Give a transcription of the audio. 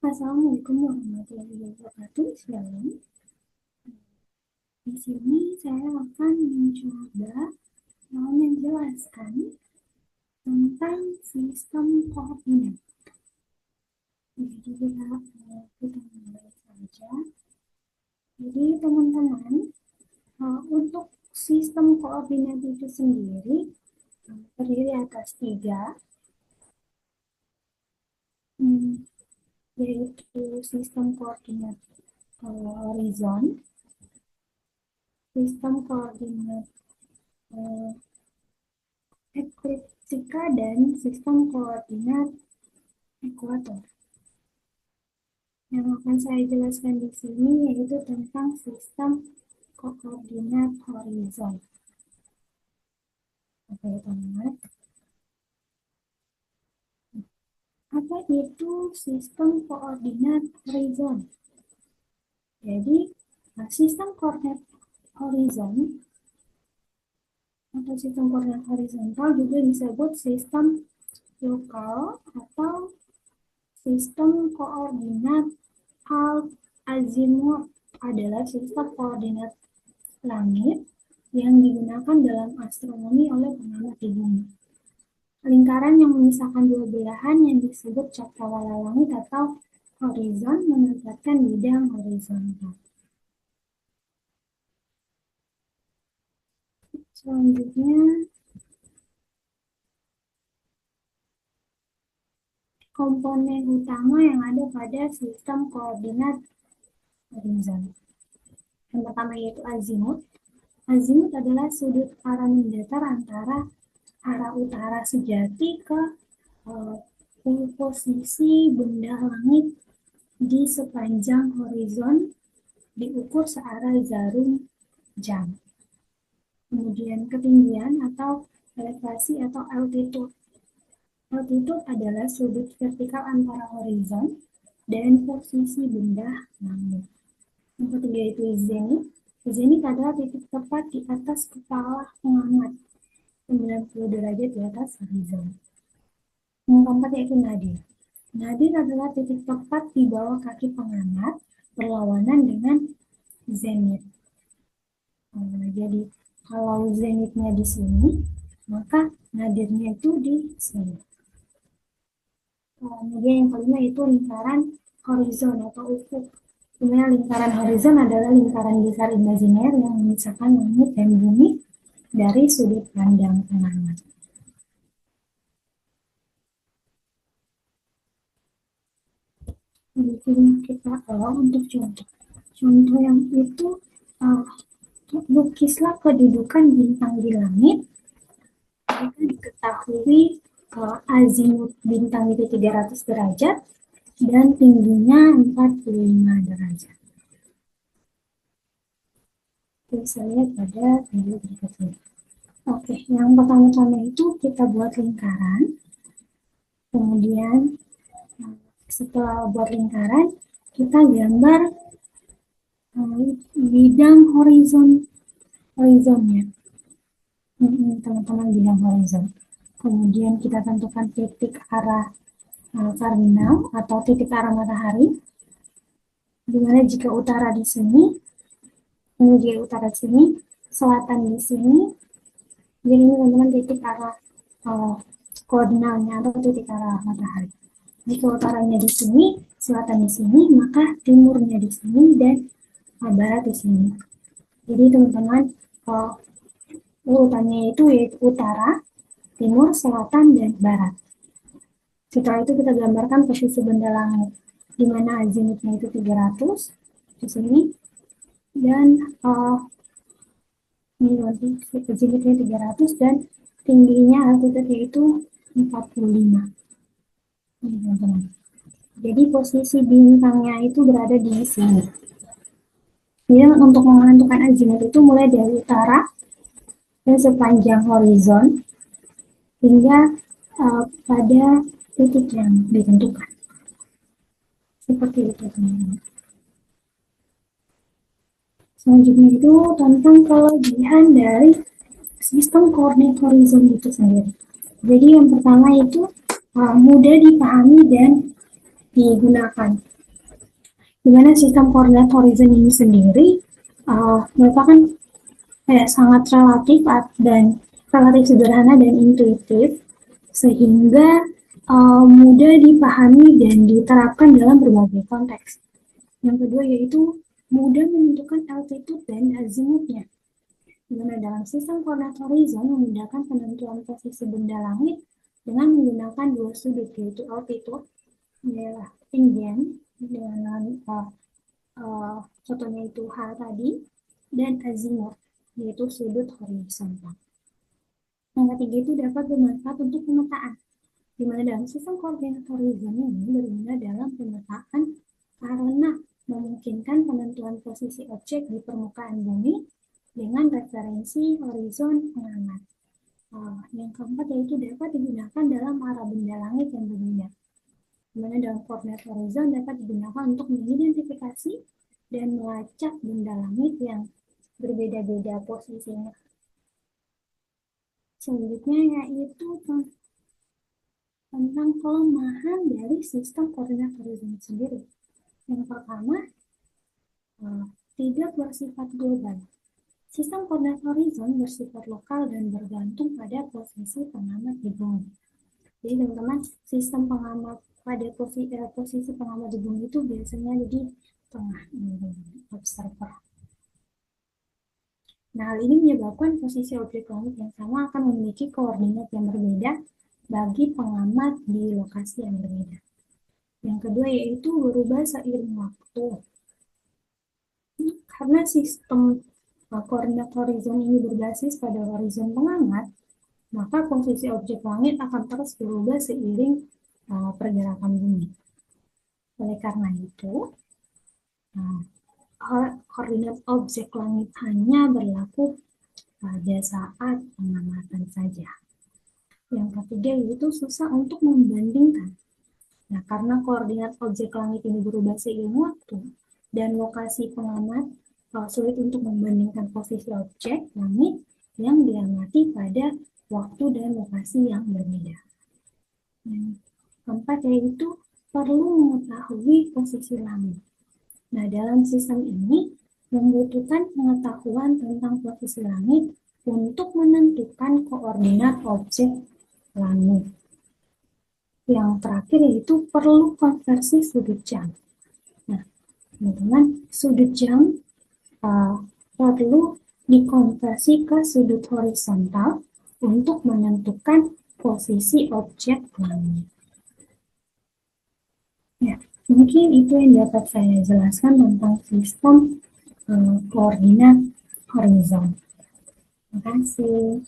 Assalamualaikum warahmatullahi wabarakatuh. Shalom. Di sini saya akan mencoba menjelaskan tentang sistem koordinat. Jadi kita mulai saja. Jadi teman-teman, untuk sistem koordinat itu sendiri terdiri atas 3, yaitu sistem koordinat horizon, sistem koordinat ekliptika, dan sistem koordinat ekuator. Yang akan saya jelaskan di sini yaitu tentang sistem koordinat horizon. Oke, teman-teman. Apa itu sistem koordinat horizon? Jadi, sistem koordinat horizon atau sistem koordinat horizontal juga disebut sistem lokal atau sistem koordinat alt azimut, adalah sistem koordinat langit yang digunakan dalam astronomi oleh pengamat di bumi. Lingkaran yang memisahkan dua belahan yang disebut cakrawala langit atau horizon menempatkan bidang horizontal. Selanjutnya, komponen utama yang ada pada sistem koordinat horizon. Yang pertama yaitu azimut. Azimut adalah sudut arah mendatar antara arah utara sejati ke posisi benda langit di sepanjang horizon diukur searah jarum jam. Kemudian ketinggian atau elevasi atau altitude. Altitude adalah sudut vertikal antara horizon dan posisi benda langit. Yang ketiga itu zenith. Zenith adalah titik tepat di atas kepala pengamat, 90 derajat di atas horizon. Yang keempat yaitu nadir. Nadir adalah titik tepat di bawah kaki pengamat, berlawanan dengan zenith. Jadi kalau zenithnya di sini, maka nadirnya itu di sini. Kemudian yang kelima itu lingkaran horizon atau ufuk. Sebenarnya lingkaran horizon adalah lingkaran besar imajiner yang memisahkan langit dan bumi dari sudut pandang pengamat. Di sini kita untuk contoh yang itu lukislah kedudukan bintang di langit. Jika diketahui azimut bintang itu 300 derajat dan tingginya 45 derajat. Bisa lihat pada video berikutnya. Oke, yang pertama-tama itu kita buat lingkaran. Kemudian setelah buat lingkaran, kita gambar bidang horizonnya. Teman-teman, bidang horizon. Kemudian kita tentukan titik arah kardinal atau titik arah matahari. Dimana jika utara di sini, kemudian utara di sini, selatan di sini. Jadi ini teman-teman titik arah koordinatnya atau titik arah matahari. Jika utaranya di sini, selatan di sini, maka timurnya di sini dan barat di sini. Jadi teman-teman, urutannya itu yaitu utara, timur, selatan, dan barat. Setelah itu kita gambarkan posisi benda langit, di mana azimutnya itu 300 di sini, dan azimutnya 300 dan tingginya altitude yaitu 45. Ini teman-teman. Jadi posisi bintangnya itu berada di sini. Jadi untuk menentukan azimut itu mulai dari utara dan sepanjang horizon hingga pada titik yang ditentukan. Seperti itu teman-teman. Selanjutnya itu tentang kelebihan dari sistem koordinat horizon itu sendiri. Jadi yang pertama itu mudah dipahami dan digunakan. Di mana sistem koordinat horizon ini sendiri merupakan sangat relatif dan relatif sederhana dan intuitif, sehingga mudah dipahami dan diterapkan dalam berbagai konteks. Yang kedua yaitu mudah menentukan altitude dan azimutnya. Di mana dalam sistem koordinat horizon memudahkan penentuan posisi benda langit dengan menggunakan dua sudut, yaitu altitude, ketinggian, dengan contohnya itu H tadi, dan azimut, yaitu sudut horizontal. Yang ketiga itu dapat bermanfaat untuk pemetaan, di mana dalam sistem koordinat horizon ini berguna dalam pemetaan karena memungkinkan penentuan posisi objek di permukaan bumi dengan referensi horizon pengamat. Yang keempat yaitu dapat digunakan dalam arah benda langit yang berbeda, di mana dalam koordinat horizon dapat digunakan untuk mengidentifikasi dan melacak benda langit yang berbeda-beda posisinya. Selanjutnya yaitu tentang kelemahan dari sistem koordinat horizon sendiri. Yang pertama, tidak bersifat global. Sistem koordinat horizon bersifat lokal dan bergantung pada posisi pengamat di bumi. Jadi teman-teman, sistem pengamat pada posisi pengamat di bumi itu biasanya di tengah observer. Nah, hal ini menyebabkan posisi objek langit yang sama akan memiliki koordinat yang berbeda bagi pengamat di lokasi yang berbeda. Yang kedua yaitu berubah seiring waktu. Karena sistem koordinat horizon ini berbasis pada horizon pengamat, maka posisi objek langit akan terus berubah seiring pergerakan bumi. Oleh karena itu, koordinat objek langit hanya berlaku pada saat pengamatan saja. Yang ketiga yaitu susah untuk membandingkan. Nah, karena koordinat objek langit ini berubah seiring waktu dan lokasi pengamat sulit untuk membandingkan posisi objek langit yang diamati pada waktu dan lokasi yang berbeda. Yang keempat yaitu perlu mengetahui posisi langit. Nah, dalam sistem ini membutuhkan pengetahuan tentang posisi langit untuk menentukan koordinat objek langit. Yang terakhir yaitu perlu konversi sudut jam. Nah, teman-teman, sudut jam perlu dikonversi ke sudut horizontal untuk menentukan posisi objek langit. Ya, mungkin itu yang dapat saya jelaskan tentang sistem koordinat horizon. Terima kasih.